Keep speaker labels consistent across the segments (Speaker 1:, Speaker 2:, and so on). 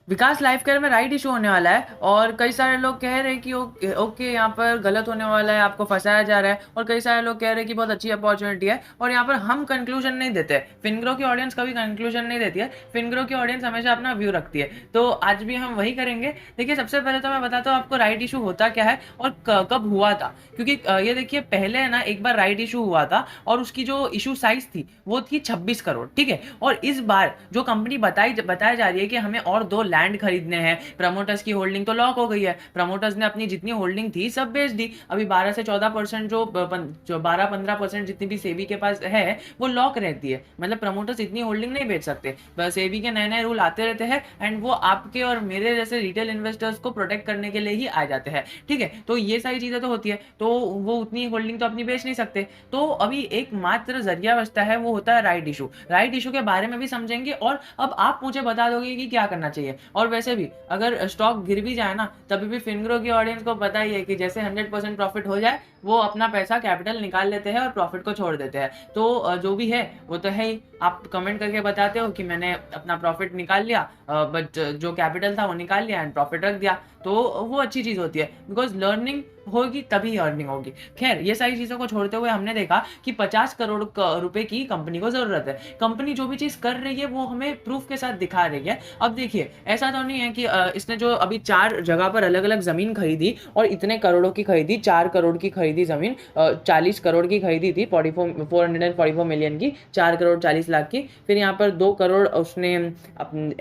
Speaker 1: विकास life care में right issue होने वाला है और कई सारे लोग कह रहे हैं कि ओके यहाँ पर गलत होने वाला है, आपको फंसाया जा रहा है, और कई सारे लोग कह रहे हैं कि बहुत अच्छी अपॉर्चुनिटी है। और यहाँ पर हम कंक्लूजन नहीं देते, फिनग्रो की ऑडियंस कभी कंक्लूजन नहीं देती है, फिनग्रो की ऑडियंस हमेशा अपना व्यू रखती है। तो आज भी हम वही करेंगे। देखिए, सबसे पहले तो मैं बताता हूँ आपको राइट इशू होता क्या है और कब हुआ था, क्योंकि ये देखिए पहले है ना एक बार राइट इशू हुआ था और उसकी जो इशू साइज थी वो थी 26 करोड़, ठीक है। और इस बार जो कंपनी बताई जा रही है कि हमें और 2 लैंड खरीदने हैं, प्रमोटर्स की होल्डिंग तो लॉक हो गई है, प्रमोटर्स ने अपनी जितनी होल्डिंग थी सब बेच दी। अभी 12 से 14% जो 12-15% जितनी भी सेबी के पास है वो लॉक रहती है, मतलब प्रमोटर्स इतनी होल्डिंग नहीं बेच सकते। सेबी के नए नए रूल आते रहते हैं एंड वो आपके और मेरे जैसे रिटेल इन्वेस्टर्स को प्रोटेक्ट करने के लिए ही आ जाते हैं, ठीक है। तो ये सारी चीजें तो होती है, तो वो उतनी होल्डिंग तो अपनी बेच नहीं सकते। तो अभी एक मात्र जरिया बचता है, वो होता है राइट इशू। राइट इशू के बारे में भी समझेंगे और अब आप मुझे बता दोगे कि क्या करना चाहिए। और वैसे भी अगर स्टॉक गिर भी जाए ना, तभी भी फिनग्रो की ऑडियंस को पता ही है कि जैसे 100% प्रॉफिट हो जाए वो अपना पैसा कैपिटल निकाल लेते हैं और प्रॉफिट को छोड़ देते हैं। तो जो भी है वो तो है ही। आप कमेंट करके बताते हो कि मैंने अपना प्रॉफिट निकाल लिया, बट जो कैपिटल था वो निकाल लिया एंड प्रॉफिट रख दिया, तो वो अच्छी चीज़ होती है, बिकॉज लर्निंग होगी तभी अर्निंग होगी। खैर, ये सारी चीज़ों को छोड़ते हुए हमने देखा कि 50 करोड़ रुपए की कंपनी को ज़रूरत है। कंपनी जो भी चीज़ कर रही है वो हमें प्रूफ के साथ दिखा रही है। अब देखिए, ऐसा तो नहीं है कि इसने जो अभी 4 जगह पर अलग अलग ज़मीन खरीदी और इतने करोड़ों की खरीदी, 4 करोड़ की खरीदी ज़मीन, 40 करोड़ की खरीदी थी, 444 मिलियन की, 4 करोड़ 40 लाख की। फिर यहाँ पर 2 करोड़ उसने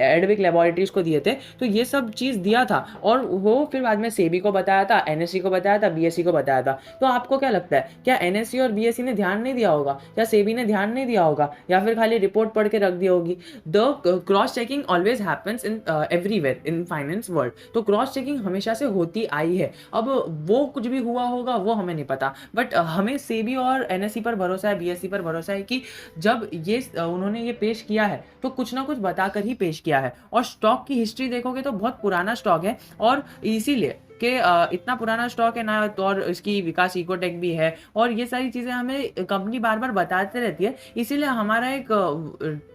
Speaker 1: एडविक लेबोरेटरीज को दिए थे। तो ये सब चीज़ दिया था और वो फिर बाद में सेबी को बताया था, एनएससी को बताया था, बीएससी को बताया था। तो आपको क्या लगता है, क्या एनएससी और बीएससी ने ध्यान नहीं दिया होगा, या सेबी ने ध्यान नहीं दिया होगा, या फिर खाली रिपोर्ट पढ़ के रख दी होगी? The cross checking always happens in everywhere in finance world. तो क्रॉस चेकिंग हमेशा से होती आई है। अब वो कुछ भी हुआ होगा वो हमें नहीं पता, बट हमें सेबी और एनएससी पर भरोसा है, बीएससी पर भरोसा है कि जब ये उन्होंने ये पेश किया है तो कुछ ना कुछ बताकर ही पेश किया है। और स्टॉक की हिस्ट्री देखोगे तो बहुत पुराना स्टॉक है, और इसीलिए कि इतना पुराना स्टॉक है ना, तो और इसकी विकास इकोटेक भी है, और ये सारी चीज़ें हमें कंपनी बार बार बताते रहती है, इसीलिए हमारा एक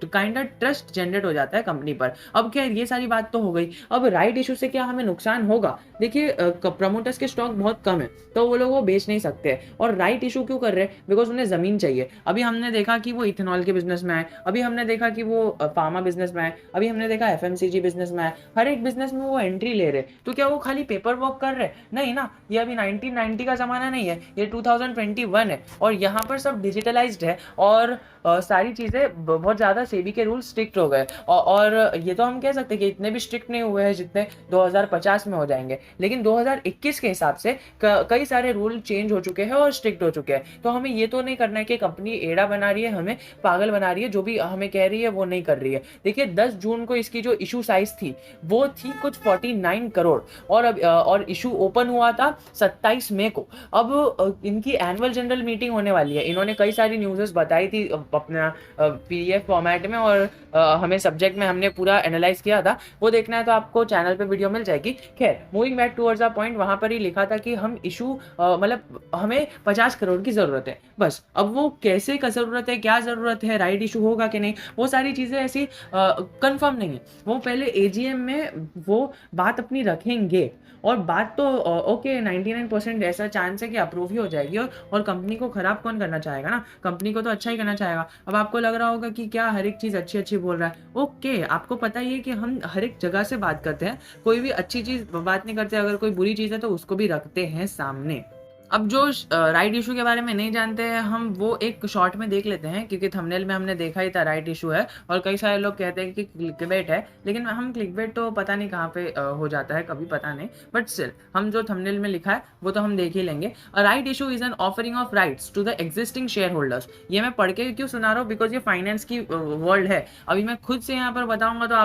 Speaker 1: काइंड ऑफ ट्रस्ट जनरेट हो जाता है कंपनी पर। अब खैर, ये सारी बात तो हो गई। अब राइट इशू से क्या हमें नुकसान होगा? देखिए, प्रमोटर्स के स्टॉक बहुत कम है तो वो लोग वो बेच नहीं सकते, और राइट इशू क्यों कर रहे हैं? बिकॉज उन्हें ज़मीन चाहिए। अभी हमने देखा कि वो इथेनॉल के बिजनेस में है, अभी हमने देखा कि वो फार्मा बिजनेस में है, अभी हमने देखा एफएमसीजी बिजनेस में है। हर एक बिजनेस में वो एंट्री ले रहे। तो क्या वो खाली पेपर वर्क कर रहे? नहीं ना, ये अभी 1990 का ज़माना नहीं है, ये 2021 है, और यहाँ पर सब डिजिटलाइज्ड है, और सारी चीज़ें बहुत ज़्यादा सेबी के रूल स्ट्रिक्ट हो गए। और ये तो हम कह सकते हैं कि इतने भी स्ट्रिक्ट नहीं हुए हैं जितने 2050 में हो जाएंगे, लेकिन 2021 के हिसाब से कई सारे रूल चेंज हो चुके हैं और स्ट्रिक्ट हो चुके हैं। तो हमें ये तो नहीं करना है कि कंपनी एड़ा बना रही है, हमें पागल बना रही है, जो भी हमें कह रही है वो नहीं कर रही है। देखिए, 10 जून को इसकी जो इशू साइज थी वो थी कुछ 49 करोड़, और अब और इशू ओपन हुआ था 27 मई को। अब इनकी एनुअल जनरल मीटिंग होने वाली है। इन्होंने कई सारी न्यूज़ेस बताई थी अपना पीडीएफ फॉर्मेट में, और हमें सब्जेक्ट में हमने पूरा एनालाइज किया था। वो देखना है तो आपको चैनल पे वीडियो मिल जाएगी। खैर, moving back towards a point, वहाँ पर ही लिखा था कि हम इशू मतलब हमें 50 करोड़ की ज़रूरत है बस। अब वो कैसे का ज़रूरत है, क्या ज़रूरत है, राइट इशू होगा कि नहीं, वो सारी चीज़ें ऐसी कंफर्म नहीं है। वो पहले एजीएम में वो बात अपनी रखेंगे, और बात तो ओके 99% ऐसा चांस है कि अप्रूव ही हो जाएगी, और कंपनी को ख़राब कौन करना चाहेगा ना, कंपनी को तो अच्छा ही करना चाहेगा। अब आपको लग रहा होगा कि क्या हर एक चीज़ अच्छी अच्छी बोल रहा है। ओके, आपको पता ही है कि हम हर एक जगह से बात करते हैं, कोई भी अच्छी चीज़ बात नहीं करते, अगर कोई बुरी चीज़ है तो उसको भी रखते हैं सामने। अब जो राइट इशू के बारे में नहीं जानते हैं, हम वो एक शॉर्ट में देख लेते हैं, क्योंकि थंबनेल में हमने देखा ही था राइट इशू है, और कई सारे लोग कहते हैं कि क्लिकबेट है, लेकिन हम क्लिकबेट तो पता नहीं कहाँ पे हो जाता है, कभी पता नहीं, बट स्टिल हम जो थंबनेल में लिखा है वो तो हम देख ही लेंगे। A right issue is an offering of rights to the existing shareholders. ये मैं पढ़ के क्यों सुना रहा हूँ? बिकॉज ये फाइनेंस की वर्ल्ड है। अभी मैं खुद से यहाँ पर बताऊंगा तो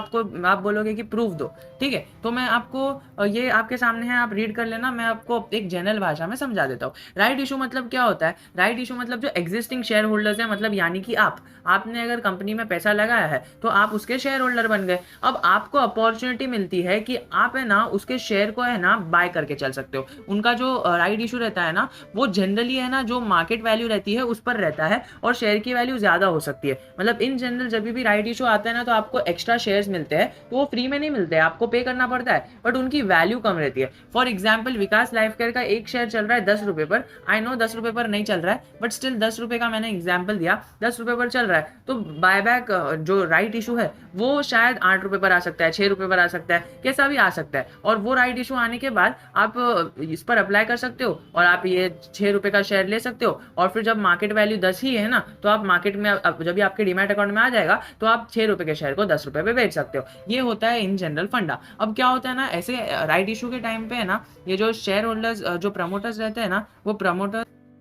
Speaker 1: आप बोलोगे कि प्रूफ दो, ठीक है। तो मैं आपको ये आपके सामने है, आप रीड कर लेना, मैं आपको एक जनरल भाषा में समझा देता हूँ। देता हूँ। राइट इशू मतलब क्या होता है? राइट इशू मतलब जो एग्जिस्टिंग शेयर होल्डर्स हैं, मतलब यानी कि आपने अगर कंपनी में पैसा लगाया है तो आप उसके शेयर होल्डर बन गए। अब आपको अपॉर्चुनिटी मिलती है कि आप है ना उसके शेयर को है ना बाय करके चल सकते हो। उनका जो राइट इशू रहता है ना, वो जनरली है ना जो मार्केट वैल्यू रहती है उस पर रहता है और शेयर की वैल्यू ज़्यादा हो सकती है। मतलब इन जनरल जब भी राइट इशू आता है ना, तो आपको एक्स्ट्रा शेयर्स मिलते हैं, तो वो फ्री में नहीं मिलते हैं, आपको पे करना पड़ता है, बट उनकी वैल्यू कम रहती है। For example Vikas life care का एक शेयर चल रहा है 10 रुपये पर। आई नो 10 रुपये पर नहीं चल रहा है, बट स्टिल 10 रुपये का मैंने एग्जाम्पल दिया, 10 रुपये पर चल रहा है। तो बायबैक जो राइट इशू है वो शायद 8 रुपये पर आ सकता है, 6 रुपये पर आ सकता है, कैसा भी आ सकता है। और वो राइट इशू आने के बाद आप इस पर अप्लाई कर सकते हो और आप ये 6 रुपये का शेयर ले सकते हो। और फिर जब मार्केट वैल्यू 10 ही है ना, तो आप मार्केट में जब भी आपके डीमैट अकाउंट में आ जाएगा तो आप 6 रुपये के शेयर को 10 रुपये पे बेच सकते हो। ये होता है इन जनरल फंडा। अब क्या होता है ना, ऐसे राइट इशू के टाइम पे है ना, ये जो शेयर होल्डर्स जो प्रमोटर्स रहते हैं ना, वो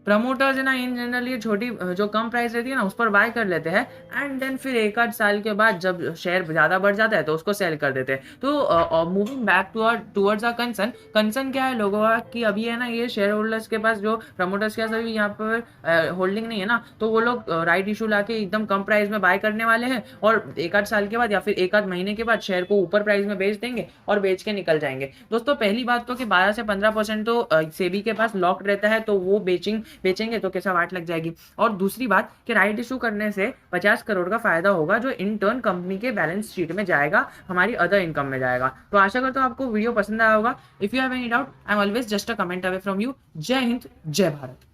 Speaker 1: प्रमोटर्स है ना इन जनरल ये छोटी जो कम प्राइस रहती है ना उस पर बाय कर लेते हैं, एंड देन फिर एक आध साल के बाद जब शेयर ज़्यादा बढ़ जाता है तो उसको सेल कर देते हैं। तो moving back towards a concern क्या है लोगों का कि अभी है ना ये शेयर होल्डर्स के पास, जो प्रमोटर्स के पास अभी यहाँ पर होल्डिंग नहीं है ना, तो वो लोग राइट इशू ला के एकदम कम प्राइस में बाय करने वाले हैं और एक आध साल के बाद या फिर एक आध महीने के बाद शेयर को ऊपर प्राइस में बेच देंगे और बेच के निकल जाएंगे। दोस्तों पहली बात तो कि 12 से 15% तो सेबी के पास लॉक्ड रहता है, तो वो बेचेंगे तो कैसा वाट लग जाएगी। और दूसरी बात कि राइट इशू करने से 50 करोड़ का फायदा होगा जो इन टर्न कंपनी के बैलेंस शीट में जाएगा, हमारी अदर इनकम में जाएगा। तो आशा करता हूँ आपको वीडियो पसंद आया होगा। If you have any doubt I am always just a comment away from you. जय हिंद, जय भारत।